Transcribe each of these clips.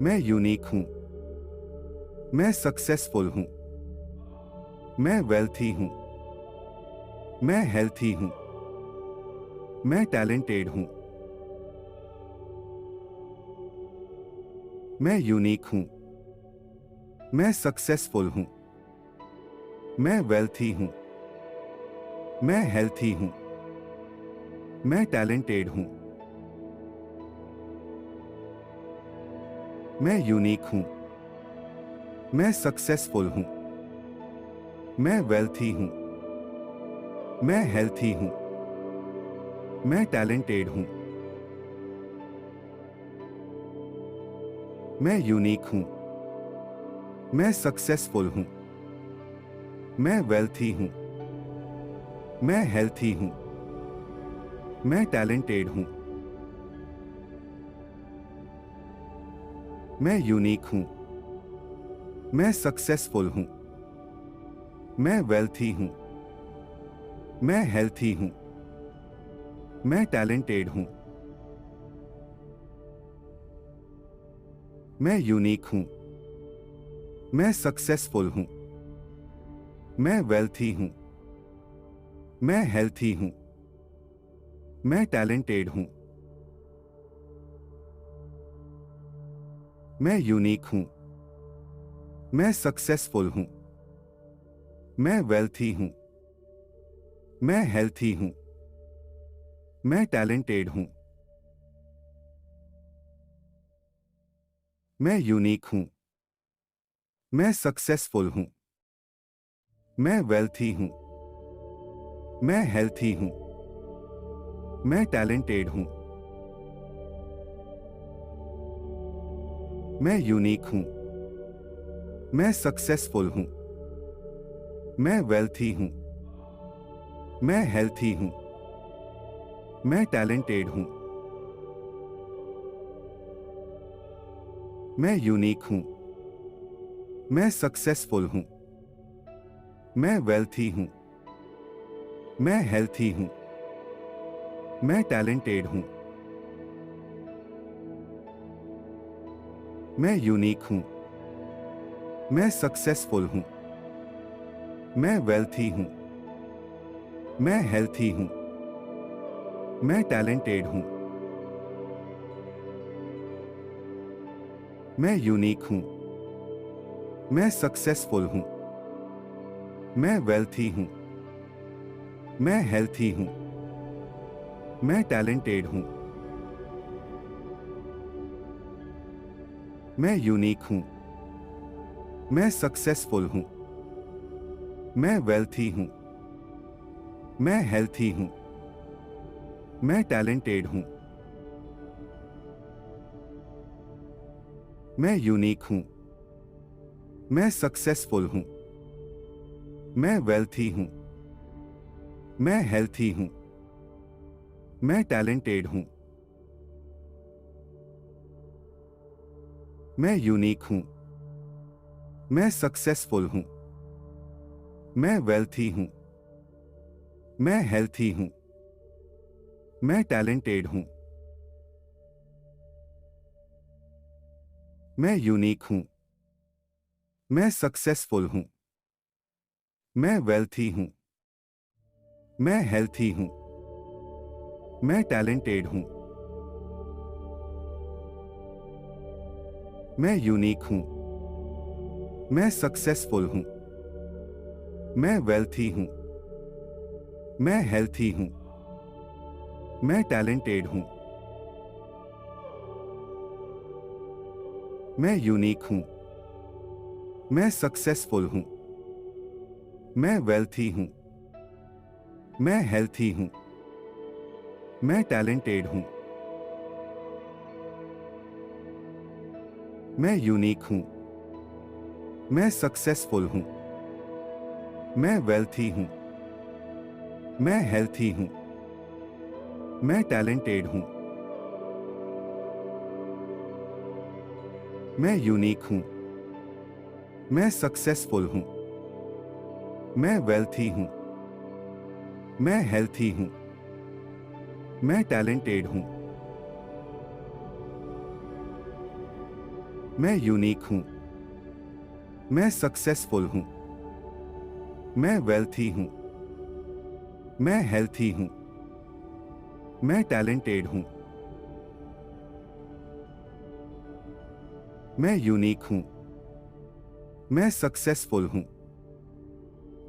मैं यूनिक हूं। मैं सक्सेसफुल हूं। मैं वेल्थी हूं। मैं हेल्थी हूं। मैं टैलेंटेड हूं। मैं यूनिक हूं। मैं सक्सेसफुल हूं। मैं वेल्थी हूं। मैं हेल्थी हूं। मैं टैलेंटेड हूं। मैं यूनिक हूं। मैं सक्सेसफुल हूं। मैं वेल्थी हूं। मैं हेल्थी हूं। मैं टैलेंटेड हूं। मैं यूनिक हूं। मैं सक्सेसफुल हूं। मैं वेल्थी हूं। मैं हेल्थी हूं। मैं टैलेंटेड हूं। मैं यूनिक हूं। मैं सक्सेसफुल हूं। मैं वेल्थी हूं। मैं हेल्थी हूं। मैं टैलेंटेड हूं। मैं यूनिक हूं। मैं सक्सेसफुल हूं। मैं वेल्थी हूं। मैं हेल्थी हूं। मैं टैलेंटेड हूं। मैं यूनिक हूं। मैं सक्सेसफुल हूं। मैं वेल्थी हूं। मैं हेल्थी हूं। मैं टैलेंटेड हूं। मैं यूनिक हूं। मैं सक्सेसफुल हूं। मैं वेल्थी हूं। मैं हेल्थी हूं। मैं टैलेंटेड हूं। मैं यूनिक हूं। मैं सक्सेसफुल हूं। मैं वेल्थी हूं। मैं हेल्थी हूं। मैं टैलेंटेड हूं। मैं यूनिक हूं। मैं सक्सेसफुल हूं। मैं वेल्थी हूं। मैं हेल्थी हूं। मैं टैलेंटेड हूं। मैं यूनिक हूं। मैं सक्सेसफुल हूं। मैं वेल्थी हूं। मैं हेल्थी हूं। मैं टैलेंटेड हूं। मैं यूनिक हूं। मैं सक्सेसफुल हूं। मैं वेल्थी हूं। मैं हेल्थी हूं। मैं टैलेंटेड हूं। मैं यूनिक हूं। मैं सक्सेसफुल हूं। मैं वेल्थी हूं। मैं हेल्थी हूं। मैं टैलेंटेड हूं। मैं यूनिक हूं। मैं सक्सेसफुल हूं। मैं वेल्थी हूं। मैं हेल्थी हूं। मैं टैलेंटेड हूं। मैं यूनिक हूं। मैं सक्सेसफुल हूं। मैं वेल्थी हूं। मैं हेल्थी हूं। मैं टैलेंटेड हूं। मैं यूनिक हूं। मैं सक्सेसफुल हूं। मैं वेल्थी हूं। मैं हेल्थी हूं। मैं टैलेंटेड हूं। मैं यूनिक हूं। मैं सक्सेसफुल हूं। मैं वेल्थी हूं। मैं हेल्थी हूं। मैं टैलेंटेड हूं। मैं यूनिक हूं। मैं सक्सेसफुल हूं। मैं वेल्थी हूं। मैं हेल्थी हूं। मैं टैलेंटेड हूं। मैं यूनिक हूं। मैं सक्सेसफुल हूं। मैं वेल्थी हूं। मैं हेल्थी हूं। मैं टैलेंटेड हूं। मैं यूनिक हूं। मैं सक्सेसफुल हूं। मैं वेल्थी हूं। मैं हेल्थी हूं। मैं टैलेंटेड हूं। मैं यूनिक हूं। मैं सक्सेसफुल हूं। मैं वेल्थी हूं। मैं हेल्थी हूं। मैं टैलेंटेड हूं। मैं यूनिक हूं। मैं सक्सेसफुल हूं।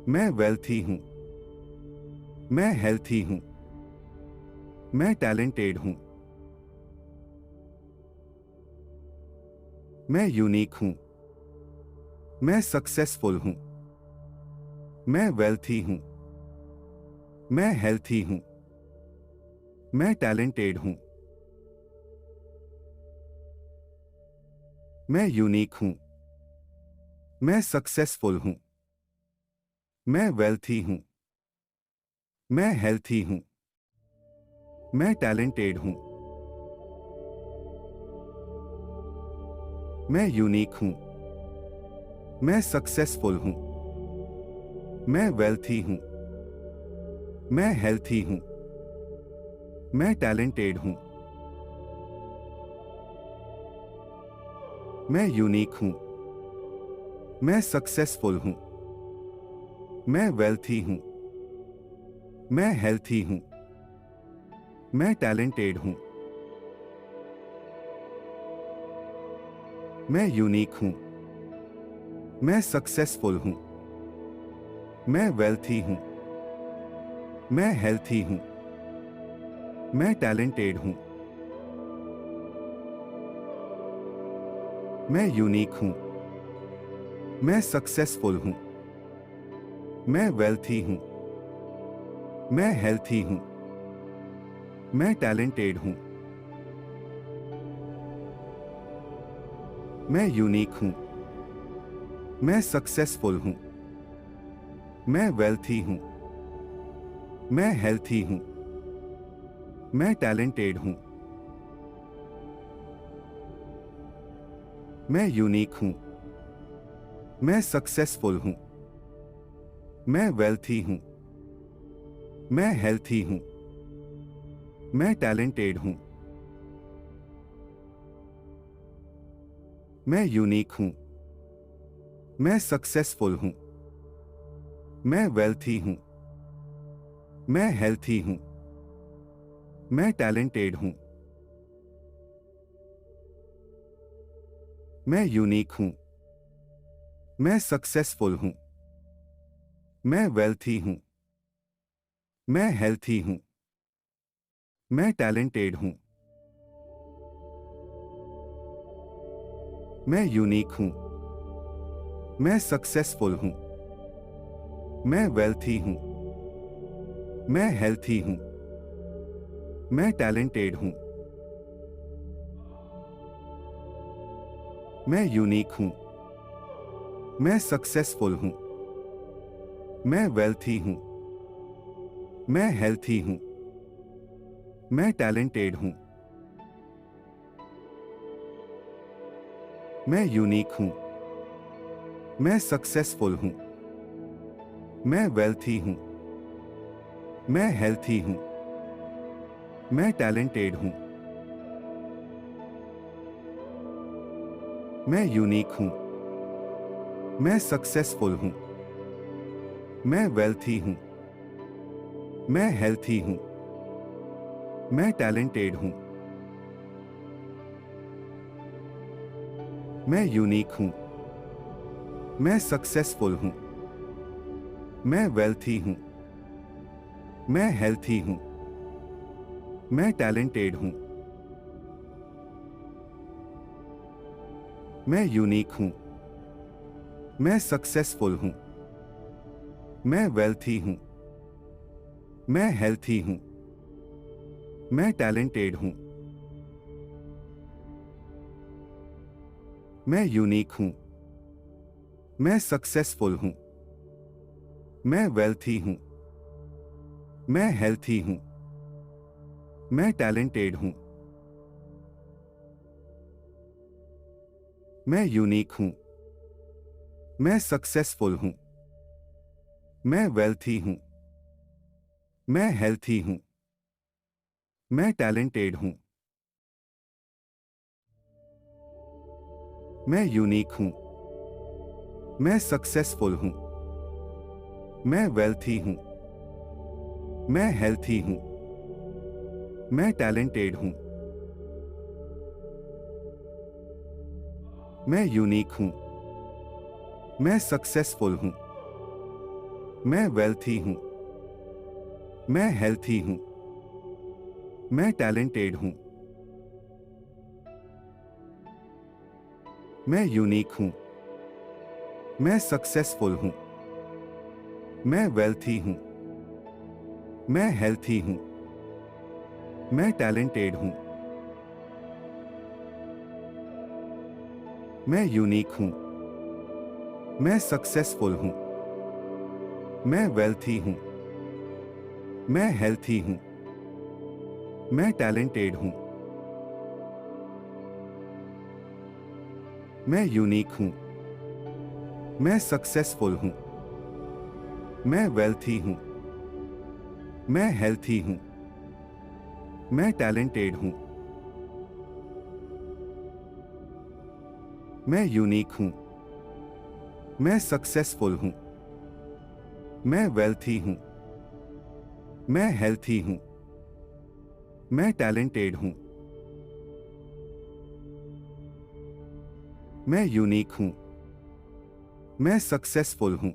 मैं वेल्थी हूं। मैं हेल्थी हूं। मैं टैलेंटेड हूं। मैं यूनिक हूं। मैं सक्सेसफुल हूं। मैं वेल्थी हूं। मैं हेल्थी हूं। मैं टैलेंटेड हूं। मैं यूनिक हूं। मैं सक्सेसफुल हूं। मैं वेल्थी हूं। मैं हेल्थी हूं। मैं टैलेंटेड हूं। मैं यूनिक हूं। मैं सक्सेसफुल हूं। मैं वेल्थी हूं। मैं हेल्थी हूं। मैं टैलेंटेड हूं। मैं यूनिक हूं। मैं सक्सेसफुल हूं। मैं वेल्थी हूं। मैं हेल्थी हूं। मैं टैलेंटेड हूं। मैं यूनिक हूं। मैं सक्सेसफुल हूं। मैं वेल्थी हूं। मैं हेल्थी हूं। मैं टैलेंटेड हूं। मैं यूनिक हूं। मैं सक्सेसफुल हूं। मैं वेल्थी हूं। मैं हेल्थी हूं। मैं टैलेंटेड हूं। मैं यूनिक हूं। मैं सक्सेसफुल हूं। मैं वेल्थी हूं। मैं हेल्थी हूं। मैं टैलेंटेड हूं। मैं यूनिक हूं। मैं सक्सेसफुल हूं। मैं वेल्थी हूं। मैं हेल्थी हूं। मैं टैलेंटेड हूं। मैं यूनिक हूं। मैं सक्सेसफुल हूं। मैं वेल्थी हूं। मैं हेल्थी हूं। मैं टैलेंटेड हूं। मैं यूनिक हूं। मैं सक्सेसफुल हूं। मैं वेल्थी हूं। मैं हेल्थी हूं। मैं टैलेंटेड हूं। मैं यूनिक हूं। मैं सक्सेसफुल हूं। मैं वेल्थी हूं। मैं हेल्थी हूं। मैं टैलेंटेड हूं। मैं यूनिक हूं। मैं सक्सेसफुल हूं। मैं वेल्थी हूं। मैं हेल्थी हूं। मैं टैलेंटेड हूं। मैं यूनिक हूं। मैं सक्सेसफुल हूं। मैं वेल्थी हूं। मैं हेल्थी हूं। मैं टैलेंटेड हूं। मैं यूनिक हूं। मैं सक्सेसफुल हूं। मैं वेल्थी हूं। मैं हेल्थी हूं। मैं टैलेंटेड हूं। मैं यूनिक हूं। मैं सक्सेसफुल हूं। मैं वेल्थी हूं। मैं हेल्थी हूं। मैं टैलेंटेड हूं। मैं यूनिक हूं। मैं सक्सेसफुल हूं। मैं वेल्थी हूं। मैं हेल्थी हूं। मैं टैलेंटेड हूं। मैं यूनिक हूं। मैं सक्सेसफुल हूं। मैं वेल्थी हूं। मैं हेल्थी हूं। मैं टैलेंटेड हूं। मैं यूनिक हूं। मैं सक्सेसफुल हूं। मैं वेल्थी हूं। मैं हेल्थी हूं। मैं टैलेंटेड हूं। मैं यूनिक हूं। मैं सक्सेसफुल हूं। मैं वेल्थी हूं। मैं हेल्थी हूं। मैं टैलेंटेड हूं। मैं यूनिक हूं। मैं सक्सेसफुल हूं। मैं वेल्थी हूं। मैं हेल्थी हूं। मैं टैलेंटेड हूं। मैं यूनिक हूं। मैं सक्सेसफुल हूं। मैं वेल्थी हूं। मैं हेल्थी हूं। मैं टैलेंटेड हूं। मैं यूनिक हूं। मैं सक्सेसफुल हूं। मैं वेल्थी हूं। मैं हेल्थी हूं। मैं टैलेंटेड हूं। मैं यूनिक हूं। मैं सक्सेसफुल हूं। मैं वेल्थी हूं। मैं हेल्थी हूं। मैं टैलेंटेड हूं। मैं यूनिक हूं। मैं सक्सेसफुल हूं। मैं वेल्थी हूं। मैं हेल्थी हूं। मैं टैलेंटेड हूं। मैं यूनिक हूं। मैं सक्सेसफुल हूं।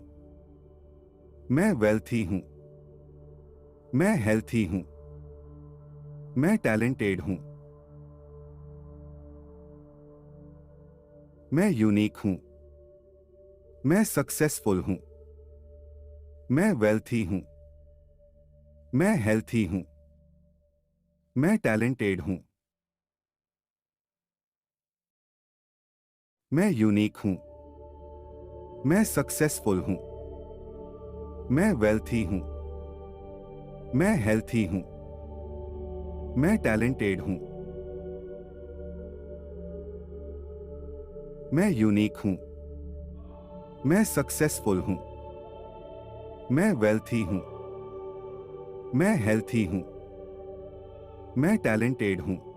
मैं वेल्थी हूं। मैं हेल्थी हूं। मैं टैलेंटेड हूं। मैं यूनिक हूं। मैं सक्सेसफुल हूं। मैं वेल्थी हूं। मैं हेल्थी हूं। मैं टैलेंटेड हूं। मैं यूनिक हूं। मैं सक्सेसफुल हूं। मैं वेल्थी हूं। मैं हेल्थी हूं। मैं टैलेंटेड हूं। मैं यूनिक हूं। मैं सक्सेसफुल हूं। मैं वेल्थी हूं। मैं हेल्थी हूं। मैं टैलेंटेड हूं।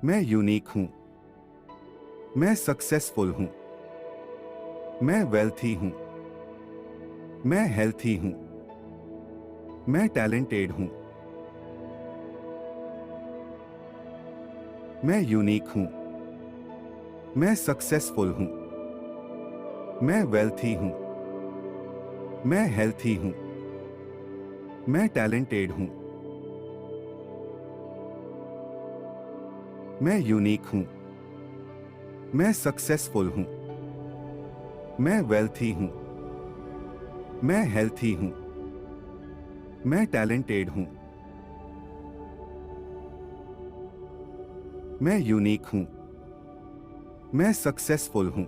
मैं यूनिक हूं। मैं सक्सेसफुल हूं। मैं वेल्थी हूं। मैं हेल्थी हूं। मैं टैलेंटेड हूं। मैं यूनिक हूं। मैं सक्सेसफुल हूं। मैं वेल्थी हूं। मैं हेल्थी हूं। मैं टैलेंटेड हूं। मैं यूनिक हूं। मैं सक्सेसफुल हूं। मैं वेल्थी हूं। मैं हेल्थी हूं। मैं टैलेंटेड हूं। मैं यूनिक हूं। मैं सक्सेसफुल हूं।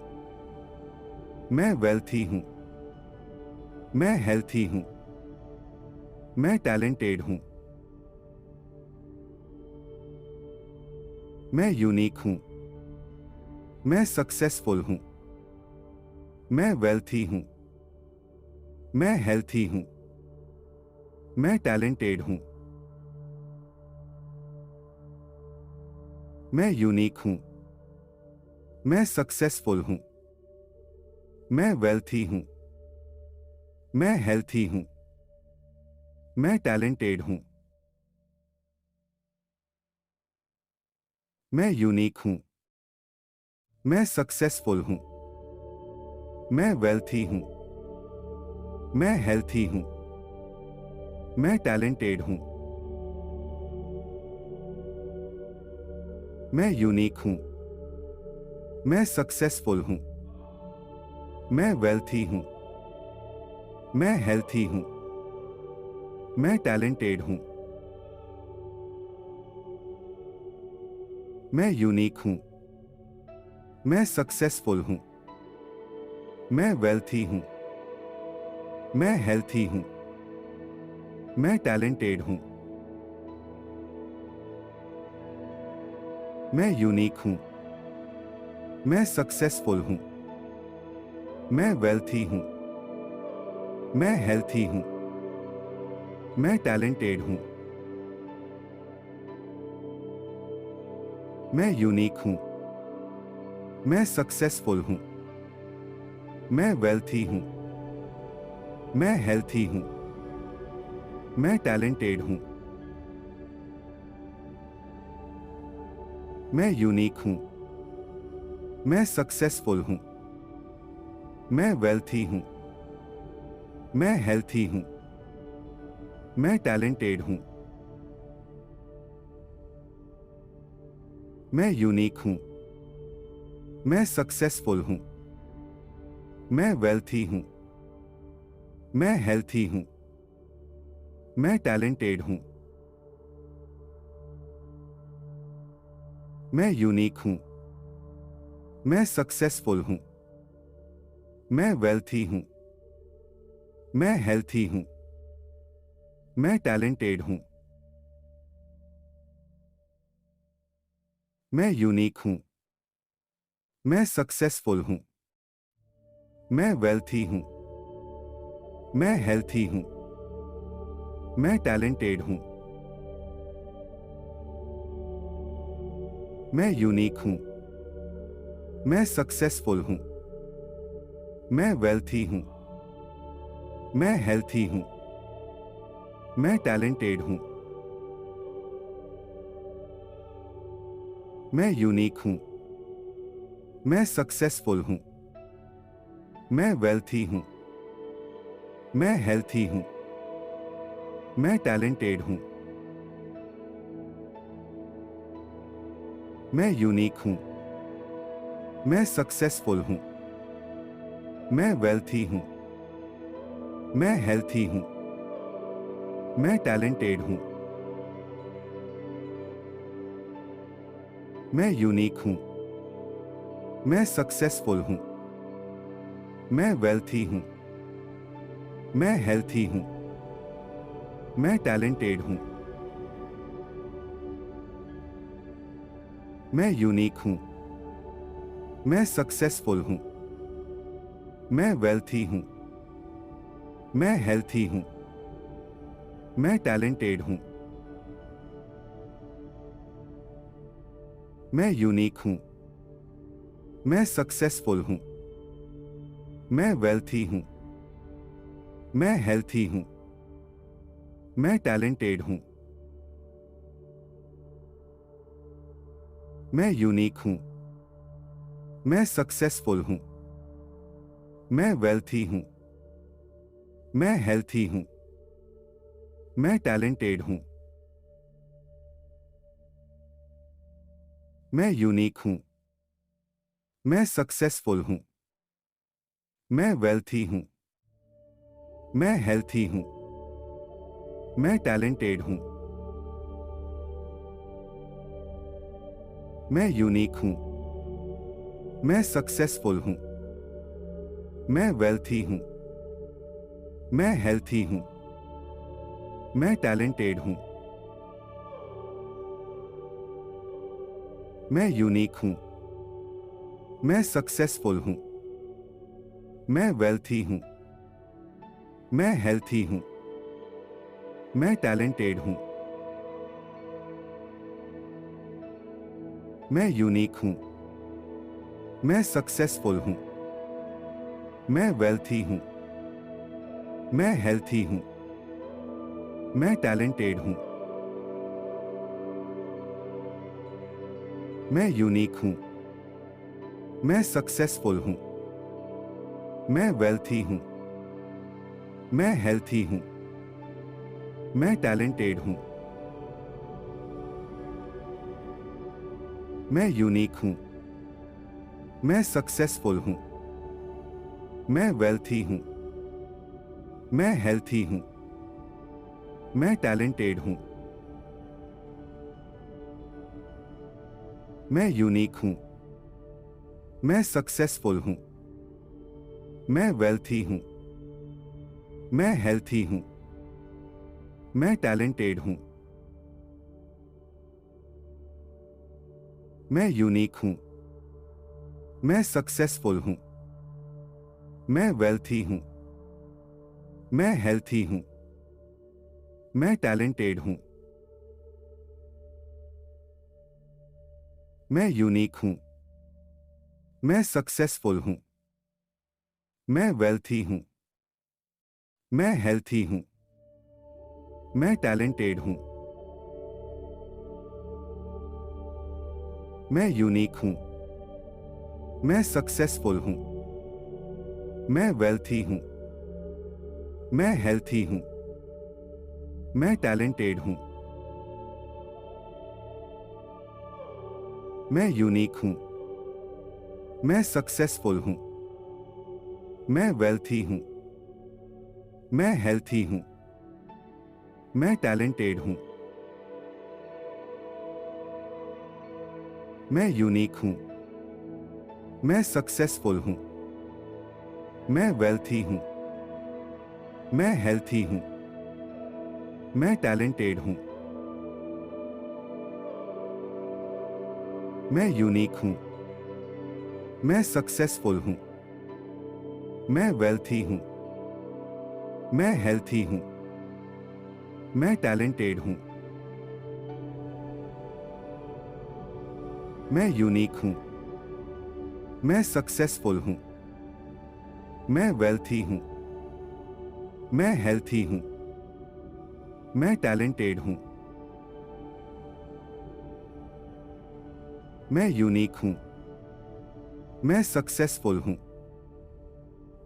मैं वेल्थी हूं। मैं हेल्थी हूं। मैं टैलेंटेड हूं। मैं यूनिक हूं। मैं सक्सेसफुल हूं। मैं वेल्थी हूं। मैं हेल्थी हूं। मैं टैलेंटेड हूं। मैं यूनिक हूं। मैं सक्सेसफुल हूं। मैं वेल्थी हूं। मैं हेल्थी हूं। मैं टैलेंटेड हूं। मैं यूनिक हूं। मैं सक्सेसफुल हूं। मैं वेल्थी हूं। मैं हेल्थी हूं। मैं टैलेंटेड हूं। मैं यूनिक हूं। मैं सक्सेसफुल हूं। मैं वेल्थी हूं। मैं हेल्थी हूं। मैं टैलेंटेड हूं। मैं यूनिक हूं। मैं सक्सेसफुल हूं। मैं वेल्थी हूं। मैं हेल्थी हूं। मैं टैलेंटेड हूं। मैं यूनिक हूं। मैं सक्सेसफुल हूं। मैं वेल्थी हूं। मैं हेल्थी हूं। मैं टैलेंटेड हूं। मैं यूनिक हूं। मैं सक्सेसफुल हूं। मैं वेल्थी हूं। मैं हेल्थी हूं। मैं टैलेंटेड हूं। मैं यूनिक हूं। मैं सक्सेसफुल हूं। मैं वेल्थी हूं। मैं हेल्थी हूं। मैं टैलेंटेड हूं। मैं यूनिक हूं। मैं सक्सेसफुल हूं। मैं वेल्थी हूं। मैं हेल्थी हूं। मैं टैलेंटेड हूं। मैं यूनिक हूं। मैं सक्सेसफुल हूं। मैं वेल्थी हूं। मैं हेल्थी हूं। मैं टैलेंटेड हूं। मैं यूनिक हूं। मैं सक्सेसफुल हूं। मैं वेल्थी हूं। मैं हेल्थी हूं। मैं टैलेंटेड हूं। मैं यूनिक हूं। मैं सक्सेसफुल हूं। मैं वेल्थी हूं। मैं हेल्थी हूं। मैं टैलेंटेड हूं। मैं यूनिक हूं। मैं सक्सेसफुल हूं। मैं वेल्थी हूं। मैं हेल्थी हूं। मैं टैलेंटेड हूं। मैं यूनिक हूं। मैं सक्सेसफुल हूं। मैं वेल्थी हूं। मैं हेल्थी हूं। मैं टैलेंटेड हूं। मैं यूनिक हूं। मैं सक्सेसफुल हूं। मैं वेल्थी हूं। मैं हेल्थी हूं। मैं टैलेंटेड हूं। मैं यूनिक हूं। मैं सक्सेसफुल हूं। मैं वेल्थी हूं। मैं हेल्थी हूं। मैं टैलेंटेड हूं। मैं यूनिक हूं। मैं सक्सेसफुल हूं। मैं वेल्थी हूं। मैं हेल्थी हूं। मैं टैलेंटेड हूं। मैं यूनिक हूं। मैं सक्सेसफुल हूं। मैं वेल्थी हूं। मैं हेल्थी हूं। मैं टैलेंटेड हूं। मैं यूनिक हूं। मैं सक्सेसफुल हूं। मैं वेल्थी हूं। मैं हेल्थी हूं। मैं टैलेंटेड हूं। मैं यूनिक हूं। मैं सक्सेसफुल हूं। मैं वेल्थी हूं। मैं हेल्थी हूं। मैं टैलेंटेड हूं। मैं यूनिक हूं। मैं सक्सेसफुल हूं। मैं वेल्थी हूं। मैं हेल्थी हूं। मैं टैलेंटेड हूं। मैं यूनिक हूं। मैं सक्सेसफुल हूं। मैं वेल्थी हूं। मैं हेल्थी हूं। मैं टैलेंटेड हूं। मैं यूनिक हूं। मैं सक्सेसफुल हूं। मैं वेल्थी हूं। मैं हेल्थी हूं। मैं टैलेंटेड हूं। मैं यूनिक हूं। मैं सक्सेसफुल हूं। मैं वेल्थी हूं। मैं हेल्थी हूं। मैं टैलेंटेड हूं। मैं यूनिक हूं। मैं सक्सेसफुल हूं। मैं वेल्थी हूं। मैं हेल्थी हूं। मैं टैलेंटेड हूं। मैं यूनिक हूं। मैं सक्सेसफुल हूं। मैं वेल्थी हूं। मैं हेल्थी हूं। मैं टैलेंटेड हूं। मैं यूनिक हूं। मैं सक्सेसफुल हूं। मैं वेल्थी हूं। मैं हेल्थी हूं। मैं टैलेंटेड हूं। मैं यूनिक हूं। मैं सक्सेसफुल हूं। मैं वेल्थी हूं। मैं हेल्थी हूं। मैं टैलेंटेड हूं। मैं यूनिक हूं। मैं सक्सेसफुल हूं। मैं वेल्थी हूं। मैं हेल्थी हूं। मैं टैलेंटेड हूं। मैं यूनिक हूं। मैं सक्सेसफुल हूं। मैं वेल्थी हूं। मैं हेल्थी हूं। मैं टैलेंटेड हूं। मैं यूनिक हूं। मैं सक्सेसफुल हूं। मैं वेल्थी हूं। मैं हेल्थी हूं। मैं टैलेंटेड हूं। मैं यूनिक हूं। मैं सक्सेसफुल हूं। मैं वेल्थी हूं। मैं हेल्थी हूं। मैं टैलेंटेड हूं। मैं यूनिक हूं। मैं सक्सेसफुल हूं।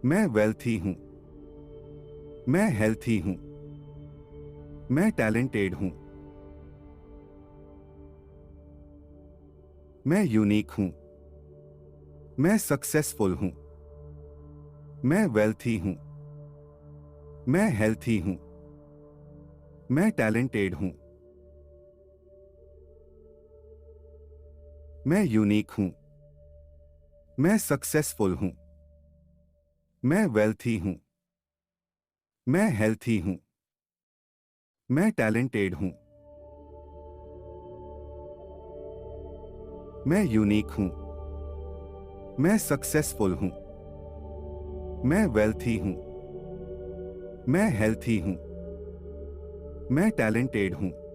मैं वेल्थी हूं। मैं हेल्थी हूं। मैं टैलेंटेड हूं। मैं यूनिक हूं। मैं सक्सेसफुल हूं। मैं वेल्थी हूं। मैं हेल्थी हूं। मैं टैलेंटेड हूं। मैं यूनिक हूं। मैं सक्सेसफुल हूं। मैं वेल्थी हूं। मैं हेल्थी हूं। मैं टैलेंटेड हूं। मैं यूनिक हूं। मैं सक्सेसफुल हूं। मैं वेल्थी हूं। मैं हेल्थी हूं। मैं टैलेंटेड हूं।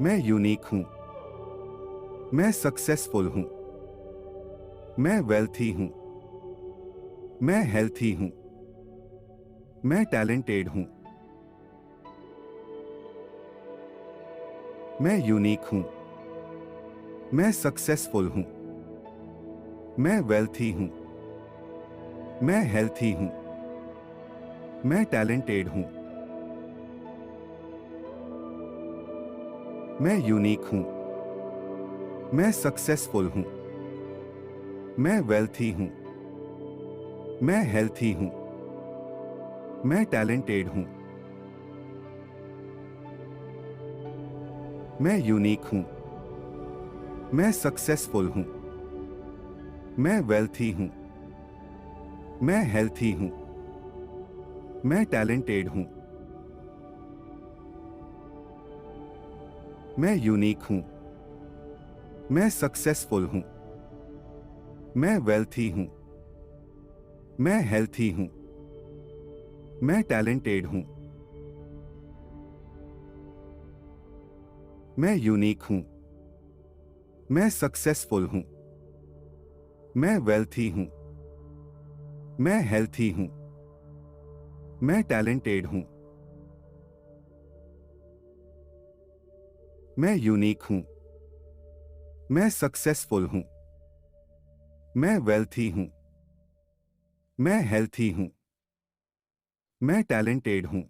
मैं यूनिक हूं। मैं सक्सेसफुल हूं। मैं वेल्थी हूं। मैं हेल्थी हूं। मैं टैलेंटेड हूं। मैं यूनिक हूं। मैं सक्सेसफुल हूं। मैं वेल्थी हूं। मैं हेल्थी हूं। मैं टैलेंटेड हूं। मैं यूनिक हूं। मैं सक्सेसफुल हूं। मैं वेल्थी हूं। मैं हेल्थी हूं। मैं टैलेंटेड हूं। मैं यूनिक हूं। मैं सक्सेसफुल हूं। मैं वेल्थी हूं। मैं हेल्थी हूं। मैं टैलेंटेड हूं। मैं यूनिक हूं। मैं सक्सेसफुल हूं। मैं वेल्थी हूं। मैं हेल्थी हूं। मैं टैलेंटेड हूं। मैं यूनिक हूं। मैं सक्सेसफुल हूं। मैं वेल्थी हूं। मैं हेल्थी हूं। मैं टैलेंटेड हूं। मैं यूनिक हूं। मैं सक्सेसफुल हूं। मैं वेल्थी हूं। मैं हेल्थी हूं। मैं टैलेंटेड हूं।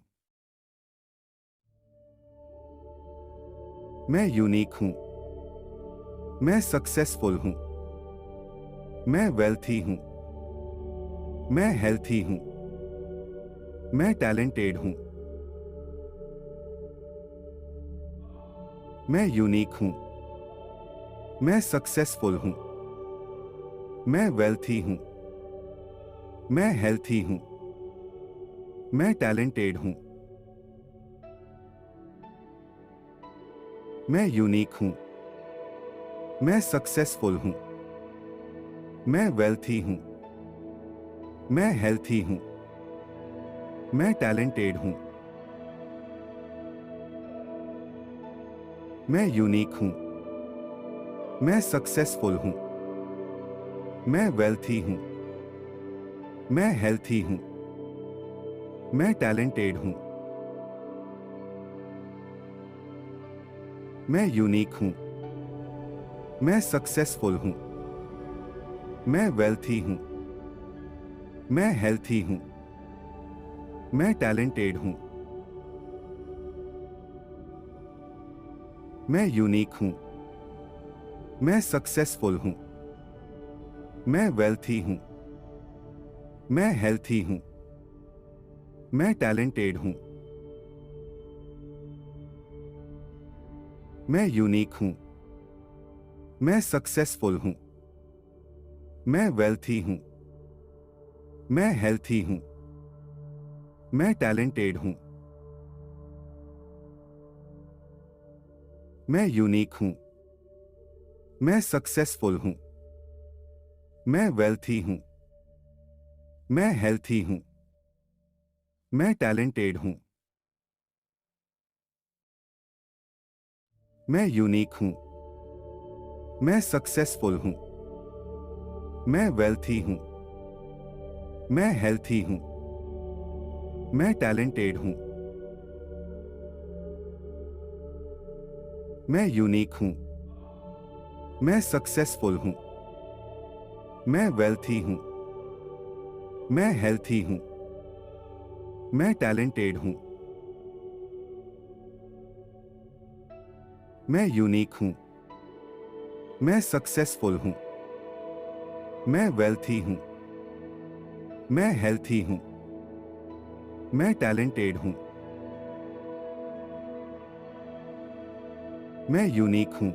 मैं यूनिक हूं। मैं सक्सेसफुल हूं। मैं वेल्थी हूं। मैं हेल्थी हूं। मैं टैलेंटेड हूं। मैं यूनिक हूं। मैं सक्सेसफुल हूं। मैं वेल्थी हूं। मैं हेल्थी हूं। मैं टैलेंटेड हूं। मैं यूनिक हूं। मैं सक्सेसफुल हूं। मैं वेल्थी हूं। मैं हेल्थी हूं। मैं टैलेंटेड हूं। मैं यूनिक हूं। मैं सक्सेसफुल हूं। मैं वेल्थी हूं। मैं हेल्थी हूं। मैं टैलेंटेड हूं। मैं यूनिक हूं। मैं सक्सेसफुल हूं। मैं वेल्थी हूं। मैं हेल्थी हूं। मैं टैलेंटेड हूं। मैं यूनिक हूं। मैं सक्सेसफुल हूं। मैं वेल्थी हूं। मैं हेल्थी हूं। मैं टैलेंटेड हूं। मैं यूनिक हूं। मैं सक्सेसफुल हूं। मैं वेल्थी हूं। मैं हेल्थी हूं। मैं टैलेंटेड हूं। मैं यूनिक हूं। मैं सक्सेसफुल हूं। मैं वेल्थी हूं। मैं हेल्थी हूं। मैं टैलेंटेड हूं। मैं यूनिक हूं। मैं सक्सेसफुल हूं। मैं वेल्थी हूं। मैं हेल्थी हूं। मैं टैलेंटेड हूं। मैं यूनिक हूं। मैं सक्सेसफुल हूं। मैं वेल्थी हूं। मैं हेल्थी हूं। मैं टैलेंटेड हूं। मैं यूनिक हूं। मैं सक्सेसफुल हूं। मैं वेल्थी हूं। मैं हेल्थी हूं। मैं टैलेंटेड हूं। मैं यूनिक हूं।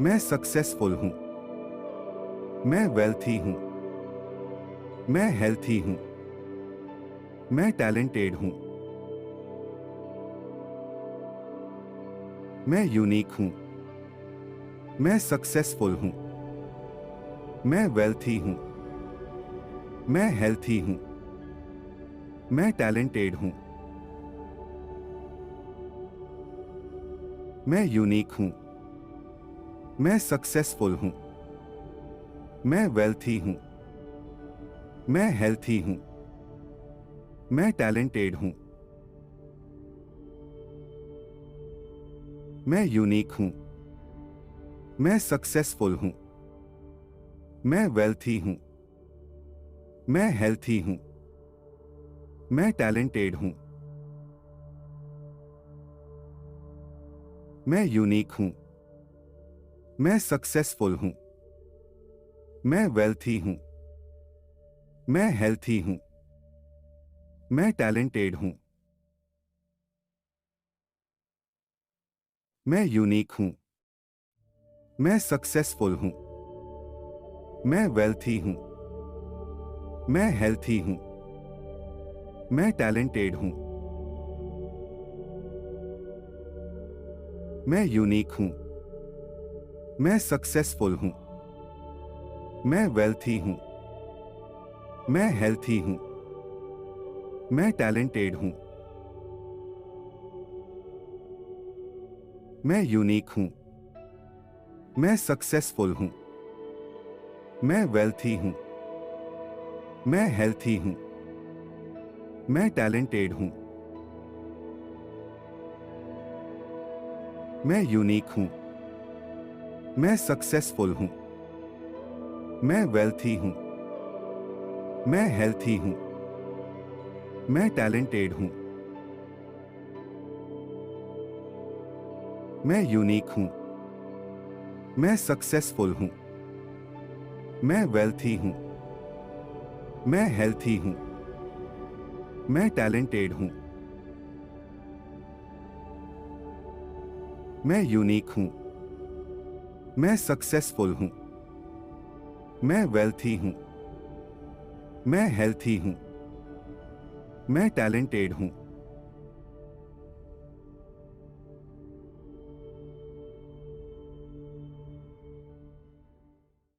मैं सक्सेसफुल हूं। मैं वेल्थी हूं। मैं हेल्थी हूं। मैं टैलेंटेड हूं। मैं यूनिक हूं। मैं सक्सेसफुल हूं। मैं वेल्थी हूं। मैं हेल्थी हूं। मैं टैलेंटेड हूं। मैं यूनिक हूं। मैं सक्सेसफुल हूं। मैं वेल्थी हूं। मैं हेल्थी हूं। मैं टैलेंटेड हूं। मैं यूनिक हूं। मैं सक्सेसफुल हूं। मैं वेल्थी हूं। मैं हेल्थी हूं। मैं टैलेंटेड हूं। मैं यूनिक हूं। मैं सक्सेसफुल हूं। मैं वेल्थी हूं। मैं हेल्थी हूं। मैं टैलेंटेड हूं। मैं यूनिक हूं। मैं सक्सेसफुल हूं। मैं वेल्थी हूं। मैं हेल्थी हूं। मैं टैलेंटेड हूं। मैं यूनिक हूं। मैं सक्सेसफुल हूं। मैं वेल्थी हूं। मैं हेल्थी हूं। मैं टैलेंटेड हूं। मैं यूनिक हूं। मैं सक्सेसफुल हूं। मैं वेल्थी हूं। मैं हेल्थी हूं। मैं टैलेंटेड हूं। मैं यूनिक हूं। मैं सक्सेसफुल हूं। मैं वेल्थी हूं। मैं हेल्थी हूं। मैं टैलेंटेड हूं। मैं यूनिक हूं। मैं सक्सेसफुल हूं। मैं वेल्थी हूं। मैं हेल्थी हूं। मैं टैलेंटेड हूं। मैं यूनिक हूं। मैं सक्सेसफुल हूं। मैं वेल्थी हूं। मैं हेल्थी हूं। मैं टैलेंटेड हूं।